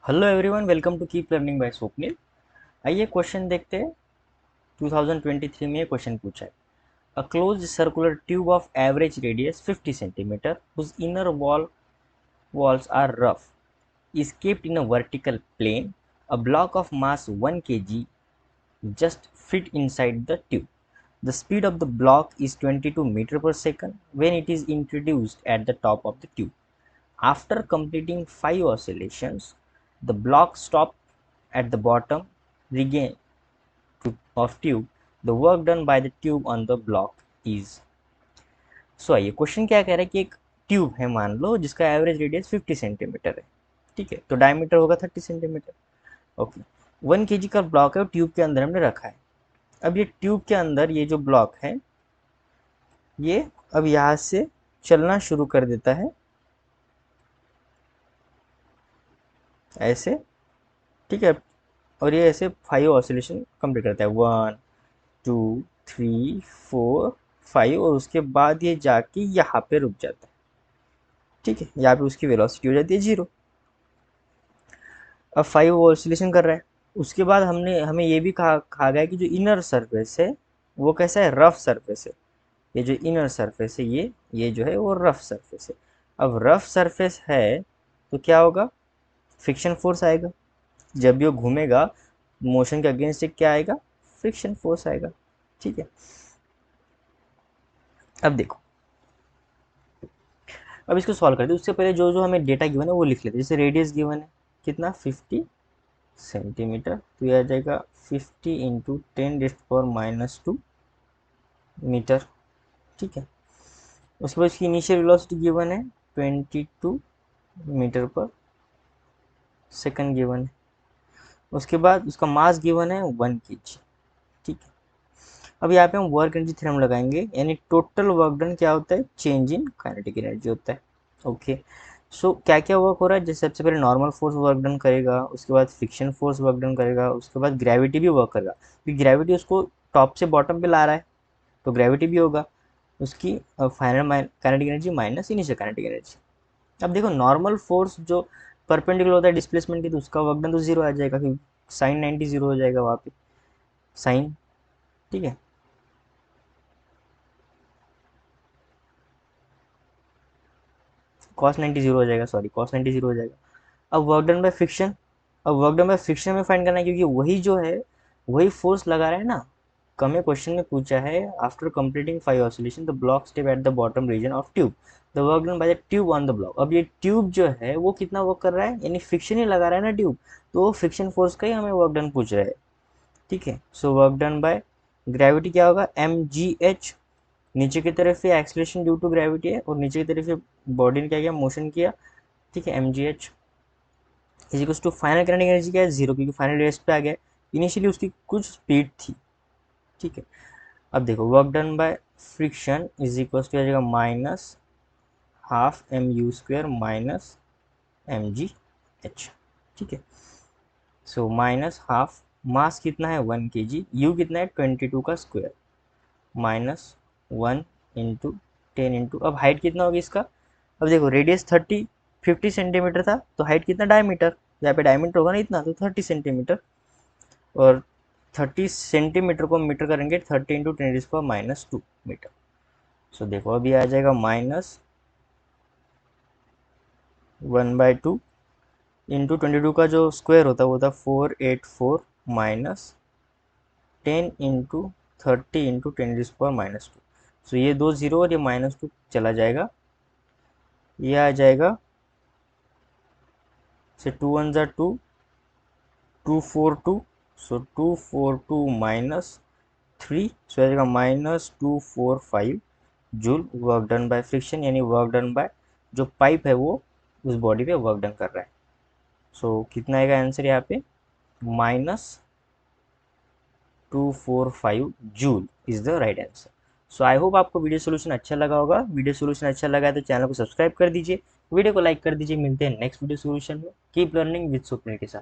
Hello everyone, welcome to keep learning by Swapnil. आइए question देखते हैं। 2023 में ये क्वेश्चन पूछा है। A closed circular tube of average radius 50 centimetre whose inner walls are rough is kept in a vertical plane. A block of mass 1 kg just fit inside the tube. The speed of the block is 22 meter per second when it is introduced at the top of the tube. After completing 5 oscillations, the block stopped at the bottom region of tube. The work done by the tube on the block is. सो आइए question क्या कह रहा है कि एक tube है, मान लो, जिसका एवरेज रेडियस 50 सेंटीमीटर है। ठीक है, तो डायमीटर होगा 30 सेंटीमीटर। ओके, 1 kg का ब्लॉक है, ट्यूब के अंदर हमने रखा है। अब ये ट्यूब के अंदर ये जो ब्लॉक है, ये अब यहाँ से चलना शुरू कर देता है ऐसे। ठीक है, और ये ऐसे 5 ऑसिलेशन कंप्लीट करता है, 1 2 3 4 5, और उसके बाद ये जाके यहाँ पे रुक जाता है। ठीक है, यहाँ पे उसकी वेलोसिटी हो जाती है 0। अब 5 ऑसिलेशन कर रहा है। उसके बाद हमें ये भी कहा गया है कि जो इनर सरफेस है वो कैसा है, रफ सरफेस है। ये जो इनर सरफेस है, ये जो है वो रफ सरफेस है। अब रफ सरफेस है तो क्या होगा, फ्रिक्शन फोर्स आएगा। जब भी वो घूमेगा, मोशन के अगेंस्ट क्या आएगा, फ्रिक्शन फोर्स आएगा। ठीक है, अब देखो, अब इसको सॉल्व करते हैं। उससे पहले जो जो हमें डेटा गिवन है वो लिख लेते हैं। जैसे रेडियस गिवन है कितना, 50 सेंटीमीटर, तो ये आ जाएगा 50 इंटू 10⁻⁻² मीटर। ठीक है, उसके बाद इसकी इनिशियल वेलोसिटी गिवन है 22 मीटर पर सेकंड गिवन है। उसके बाद उसका मास गिवन है 1 kg। ठीक है, अब यहाँ पे हम वर्क एनर्जी थ्योरम लगाएंगे, यानी टोटल वर्क डन क्या होता है, चेंज इन काइनेटिक एनर्जी होता है। ओके, सो क्या क्या वर्क हो रहा है, जैसे सबसे पहले नॉर्मल फोर्स वर्क डन करेगा, उसके बाद फ्रिक्शन फोर्स वर्क डन करेगा, उसके बाद ग्रेविटी भी वर्क करेगा, क्योंकि ग्रेविटी उसको टॉप से बॉटम पे ला रहा है, तो ग्रेविटी भी होगा। उसकी final kinetic energy minus initial kinetic energy. अब देखो, नॉर्मल फोर्स जो परपेंडिकुलर होता है डिस्प्लेसमेंट की, तो उसका वर्क डन तो जीरो आ जाएगा, क्योंकि साइन 90 जीरो हो जाएगा वहाँ पे, साइन। ठीक है, कॉस 90 जीरो हो जाएगा, सॉरी, कॉस 90 जीरो हो जाएगा। अब वर्क डन बाय फ्रिक्शन, अब वर्क डन बाय फ्रिक्शन में फाइंड करना है, क्योंकि वही जो है वही फोर्स लगा रहा है ना। हमें क्वेश्चन में पूछा है, after completing 5 oscillation the block step at the bottom region of tube, the work done by the tube on the block. अब ये ट्यूब जो है वो कितना वर्क कर रहा है, यानी फ्रिक्शन ही लगा रहा है ना ट्यूब, तो वो फ्रिक्शन फोर्स का ही हमें वर्क डन पूछ रहा है। ठीक है, so work done by gravity क्या होगा, mgh। नीचे की तरफ ये एक्सलेशन ड्यू टू ग्रेविटी है, और नीचे की तरफ ये बॉडी ने क्या किया, मोशन किया। ठीक है, mgh is equal to final kinetic energy क्या है, 0, क्योंकि फाइनल रेस्ट पे आ गया। इनिशियली उसकी कुछ स्पीड थी। ठीक है, अब देखो, work done by friction is equal to आ जाएगा minus half mu² minus mgh। ठीक है, सो माइनस हाफ, मास कितना है 1 kg, यू कितना है 22 का स्क्वायर, माइनस 1 इंटू 10 इंटू, अब हाइट कितना होगी इसका। अब देखो, रेडियस 50 सेंटीमीटर था, तो हाइट कितना, डायमीटर, यहाँ पे डायमीटर होगा ना इतना, तो 30 सेंटीमीटर। और 30 सेंटीमीटर को मीटर करेंगे 30 इंटू 10⁻⁻² मीटर। सो देखो, अभी आ जाएगा माइनस 1/2 इंटू 22 का जो स्क्वायर होता है वो था 484, माइनस 10 इंटू 30 इंटू 10⁻²। सो ये दो जीरो और ये -2 चला जाएगा, ये आ जाएगा से 2 1 ज़ा 2, 242, सो 242 माइनस 3, सो आ जाएगा -245 joule work done by friction, यानी वर्क डन बाय जो पाइप है वो उस बॉडी पे वर्क डन कर रहा है। सो कितना आएगा आंसर यहाँ पे, -245 joule is the right answer. So I hope आपको वीडियो सोल्यूशन अच्छा लगा होगा। वीडियो सोल्यूशन अच्छा लगा है तो चैनल को सब्सक्राइब कर दीजिए, वीडियो को लाइक कर दीजिए। मिलते हैं नेक्स्ट वीडियो सोल्यूशन में। कीप लर्निंग विद स्वप्निल के साथ।